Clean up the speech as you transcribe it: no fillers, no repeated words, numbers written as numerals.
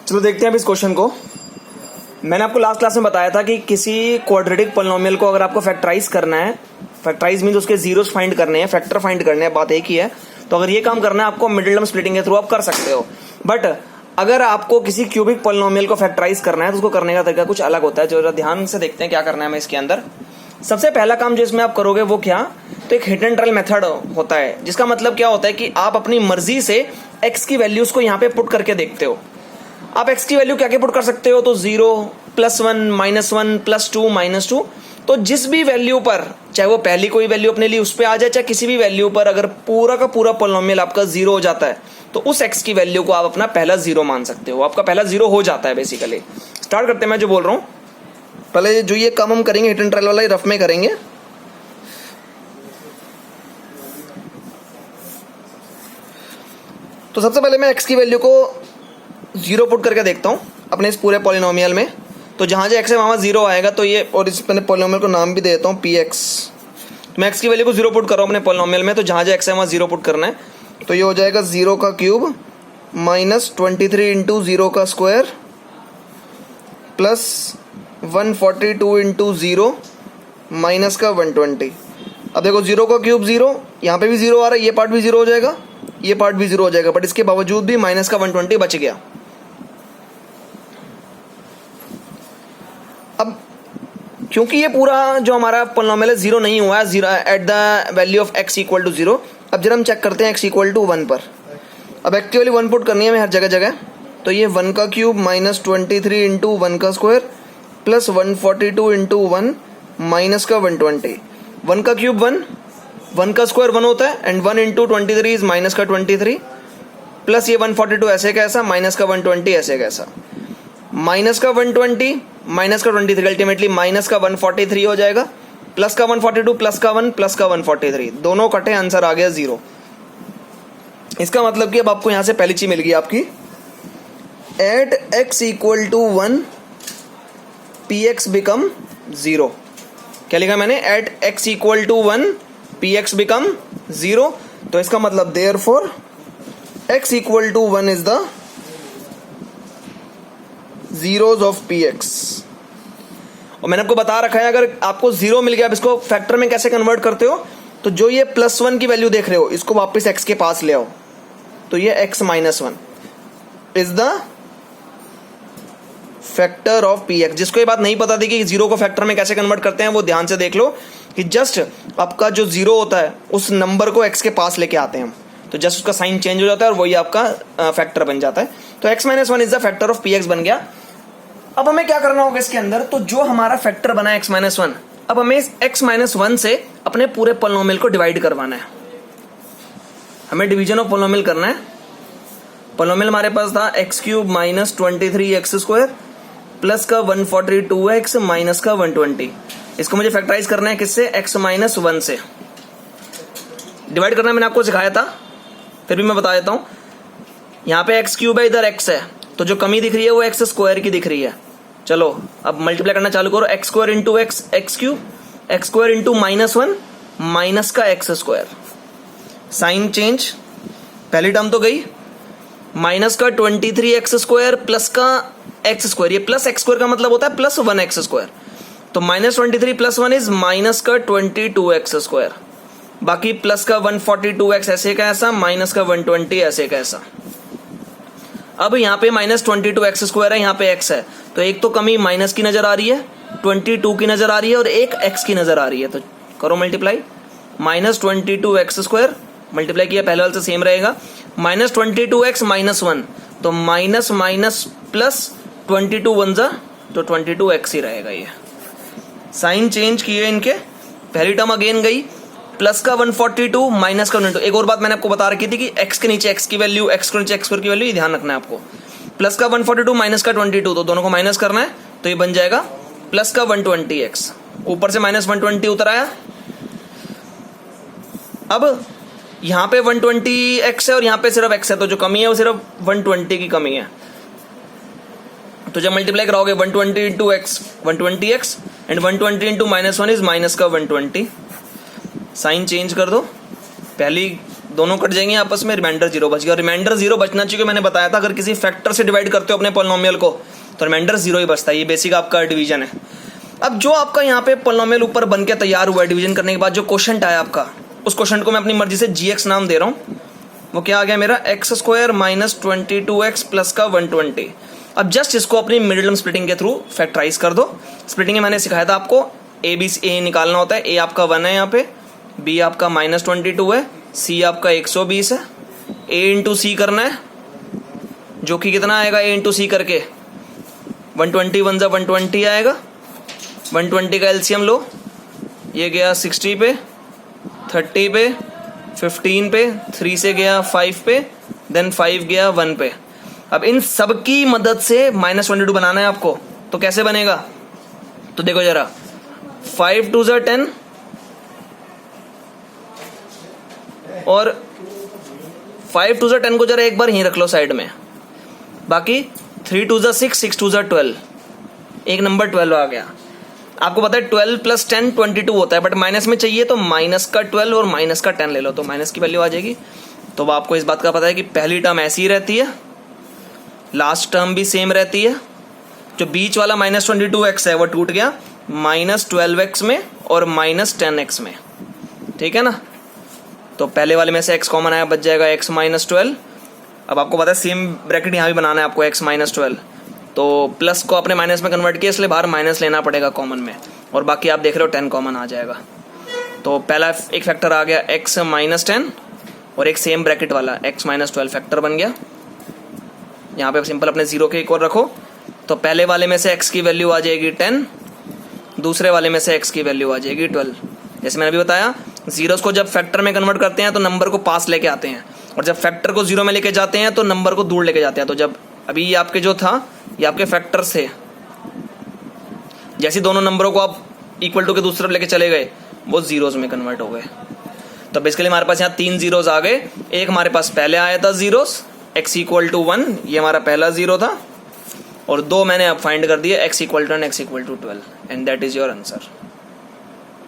चलो देखते हैं अब इस क्वेश्चन को। मैंने आपको लास्ट क्लास में बताया था कि किसी क्वाड्रेटिक पॉलिनोमियल को अगर आपको फैक्टराइज करना है, फैक्टराइज मीन्स उसके जीरोस फाइंड करने हैं, फैक्टर फाइंड करने हैं, बात एक ही है। तो अगर ये काम करना है आपको मिडिल टर्म स्प्लिटिंग के थ्रू आप कर सकते हो। बट अगर आपको किसी क्यूबिक पॉलिनोमियल को फैक्टराइज करना है तो उसको करने का तरीका कुछ अलग होता है। जो ध्यान से देखते हैं क्या करना है हमें इसके अंदर। सबसे पहला काम जो इसमें आप करोगे वो क्या, तो एक हिट एंड ट्रायल मेथड होता है, जिसका मतलब क्या होता है कि आप अपनी मर्जी से एक्स की वैल्यूज को यहाँ पे पुट करके देखते हो। आप एक्स की वैल्यू क्या क्या पुट कर सकते हो, तो 0, +1, -1, +2, -2। तो जिस भी वैल्यू पर, चाहे वो पहली कोई वैल्यू अपने लिए उस पर आ जाए, चाहे किसी भी वैल्यू पर अगर पूरा का पूरा पॉलिनोमियल आपका 0 हो जाता है तो उस एक्स की वैल्यू को आप अपना पहला 0 मान सकते हो। आपका पहला 0 हो जाता है बेसिकली। स्टार्ट करते हैं, मैं जो बोल रहा हूँ। पहले जो ये काम हम करेंगे हिट एंड ट्रायल वाला, रफ में करेंगे। तो सबसे पहले मैं एक्स की वैल्यू को 0 पुट करके देखता हूँ अपने इस पूरे पॉलिनोमियल में। तो जहाँ जो एक्स है वहाँ 0 आएगा। तो ये, और इस मैंने पॉलिनोमियल को नाम भी दे देता हूँ px। मैं एक्स की वैल्यू को 0 पुट कर रहा हूँ अपने पॉलिनोमियल में। तो जहाँ जो एक्स है वहाँ 0 पुट करना है। तो ये हो जाएगा 0 का क्यूब -23 इंटू 0 का स्क्वायर प्लस 142 इंटू 0 माइनस का 120। अब देखो 0 का क्यूब 0, यहाँ पे भी 0 आ रहा है, ये पार्ट भी 0 हो जाएगा, ये पार्ट भी 0 हो जाएगा, बट इसके बावजूद भी माइनस का 120 बच गया। अब क्योंकि ये पूरा जो हमारा पॉलिनोमियल है 0 नहीं हुआ है, 0 at the value of x equal to 0। अब जरा हम चेक करते हैं x इक्वल टू 1 पर। अब x की वैल्यू 1 पुट करनी है हमें हर जगह जगह। तो ये 1 का क्यूब -23 इंटू 1 का स्क्वायर प्लस 142 इंटू 1 माइनस का 120। 1 का क्यूब 1, 1 का स्क्वायर 1 होता है, एंड 1 इंटू 23 इज माइनस का 23, प्लस ये 142 ऐसे कैसा, माइनस का 120 ऐसे कैसा, माइनस का 120 माइनस का 23 अल्टीमेटली माइनस का 143 हो जाएगा, प्लस का 142 प्लस का 1 प्लस का 143, दोनों कटे, आंसर आ गया 0। इसका मतलब कि अब आपको यहां से पहली चीज मिल गई आपकी, at x equal to 1 px become 0। क्या लिखा मैंने, at x equal to 1 px become 0। तो इसका मतलब therefore x equal to 1 is the zeros of px। और मैंने आपको बता रखा है अगर आपको 0 मिल गया, अब इसको फैक्टर में कैसे कन्वर्ट करते हो, तो जो ये +1 की वैल्यू देख रहे हो इसको वापस x के पास ले आओ। तो ये x -1 is the factor of px। जिसको ये बात नहीं पता थी कि 0 को फैक्टर में कैसे कन्वर्ट करते हैं, वो ध्यान से देख लो कि जस्ट आपका जो 0 होता है उस नंबर को x के पास लेके आते हैं हम, तो जस्ट उसका साइन चेंज हो जाता है और वही आपका फैक्टर बन जाता है। तो x -1 is the factor of px बन गया। अब हमें क्या करना होगा इसके अंदर, तो जो हमारा फैक्टर बना है x -1, अब हमें इस x -1 से अपने पूरे पॉलिनोमियल को डिवाइड करवाना है। हमें डिवीजन ऑफ पॉलिनोमियल करना है। पॉलिनोमियल हमारे पास था x³ -23x² प्लस का 142x माइनस का 120। इसको मुझे फैक्टराइज करना है किससे, x -1 से। डिवाइड करना मैंने आपको सिखाया था, फिर भी मैं बता देता हूं। यहाँ पे x³ है, इधर x है, तो जो कमी दिख रही है वो x² की दिख रही है। चलो अब मल्टीप्लाई करना चालू करो, x² into x³ x² into -1 minus का x²। साइन चेंज, पहली टर्म तो गई, माइनस का 23x² प्लस का x²। ये प्लस x² का मतलब होता है प्लस 1x²। तो -23 प्लस 1 इज माइनस का 22x²। बाकी प्लस का 142x ऐसे का ऐसा, माइनस का 120 ऐसे का ऐसा। अब यहाँ पे -22x² है, यहाँ पे x है, तो एक तो कमी माइनस की नजर आ रही है, 22 की नजर आ रही है, और एक x की नजर आ रही है। तो करो मल्टीप्लाई, -22x² मल्टीप्लाई किया पहले वाले से सेम रहेगा, -22x -1, तो माइनस माइनस प्लस 22 1 जा, तो 22x ही रहेगा। ये साइन चेंज किए इनके, पहली टर्म अगेन गई, प्लस का 142 माइनस का 120। एक और बात मैंने आपको बता रखी थी कि x के नीचे x की वैल्यू, x के नीचे x² की वैल्यू, ये ध्यान रखना है आपको। प्लस का 142 माइनस का 22, तो दोनों को माइनस करना है, तो ये बन जाएगा प्लस का 120x। ऊपर से -120 उतर आया। अब यहाँ पे 120x है और यहाँ पे सिर्फ x है, तो जो कमी है वो सिर्फ 120 की कमी है। तो जब मल्टीप्लाई कराओगे 120 into x 120x and 120 into -1 is minus का 120। साइन चेंज कर दो, पहली दोनों कट जाएंगे आपस में, रिमाइंडर 0 बच गया। रिमाइंडर 0 बचना चाहिए, मैंने बताया था अगर किसी फैक्टर से डिवाइड करते हो अपने पॉलिनोमियल को तो रिमाइंडर 0 ही बचता है। ये बेसिक आपका डिवीजन है। अब जो आपका यहाँ पे पॉलिनोमियल ऊपर बन के तैयार हुआ है डिवीजन करने के बाद, जो क्वोशंट आया आपका, उस क्वोशंट को मैं अपनी मर्जी से gx नाम दे रहा हूँ। वो क्या आ गया मेरा, x² माइनस 22x प्लस का 120। अब जस्ट इसको अपनी मिडिल टर्म स्प्लिटिंग के थ्रू फैक्टराइज कर दो। स्प्लिटिंग में मैंने सिखाया था आपको a निकालना होता है। a आपका 1 है यहाँ पे, b आपका माइनस 22 है, c आपका 120 है। a इंटू सी करना है, जो कि कितना आएगा a इंटू सी करके, 121 120 आएगा। 120 का एलसीएम लो, ये गया 60 पे, 30 पे, 15 पे, 3 से गया 5 पे, देन 5 गया 1 पे। अब इन सब की मदद से -22 बनाना है आपको, तो कैसे बनेगा, तो देखो जरा, 5 2 10 और 5 2 10 को जरा एक बार यहीं रख लो साइड में। बाकी 3 2 6 6 2 12, एक नंबर 12 आ गया। आपको पता है 12 प्लस 10 22 होता है, बट माइनस में चाहिए तो माइनस का 12 और माइनस का 10 ले लो, तो माइनस की वैल्यू आ जाएगी। तो आपको इस बात का पता है कि पहली टर्म ऐसी ही रहती है, लास्ट टर्म भी सेम रहती है। जो बीच वाला -22x है वो टूट गया -12x में और -10x में, ठीक है ना। तो पहले वाले में से x कॉमन आया, बच जाएगा x -12। अब आपको पता है सेम ब्रैकेट यहाँ भी बनाना है आपको, x -12, तो प्लस को अपने माइनस में कन्वर्ट किया, इसलिए बाहर माइनस लेना पड़ेगा कॉमन में, और बाकी आप देख रहे हो 10 कॉमन आ जाएगा। तो पहला एक फैक्टर आ गया x -10 और एक सेम ब्रैकेट वाला x -12 फैक्टर बन गया। यहाँ पे सिंपल अपने 0 के एक और रखो, तो पहले वाले में से x की वैल्यू आ जाएगी 10, दूसरे वाले में से x की वैल्यू आ जाएगी 12। जैसे मैंने अभी बताया, जीरोस को जब फैक्टर में कन्वर्ट करते हैं तो नंबर को पास लेके आते हैं, और जब फैक्टर को 0 में लेके जाते हैं तो नंबर को दूर लेके जाते हैं। तो जब अभी ये आपके जो था, ये आपके फैक्टर्स थे, जैसे दोनों नंबरों को आप इक्वल टू के दूसरी तरफ लेके चले गए, वो जीरोस में कन्वर्ट हो गए। तो बेसिकली हमारे पास यहाँ 3 जीरोस आ गए। एक हमारे पास पहले आया था जीरोस, x = 1, ये हमारा पहला 0 था, और 2 मैंने अब फाइंड कर दिया, x = 1, x = 12, and that is your answer.